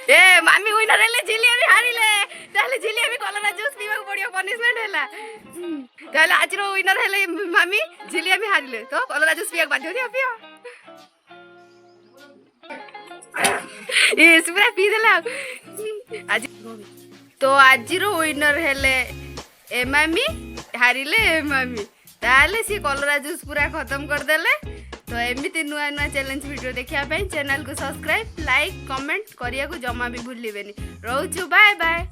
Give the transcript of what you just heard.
ए मामी विनर हेले झिली भी हारिले ताले झिली भी कलरा जूस पीवा पड़ियो पनिशमेंट हैला ताले आज रो विनर हेले मामी झिली भी हारिले तो कलरा जूस पीवा बाध्य हो पियो ए सुरा पी देला आज तो आज रो विनर हेले ए मामी हारिले ए मामी ताले सी कलरा जूस पूरा खत्म कर देले तो एमती नुआ नुआ चैलेंज वीडियो देखा चैनल को सब्सक्राइब लाइक कमेंट करिया को जमा भी भूलिबेनी रहउछु बाय बाय।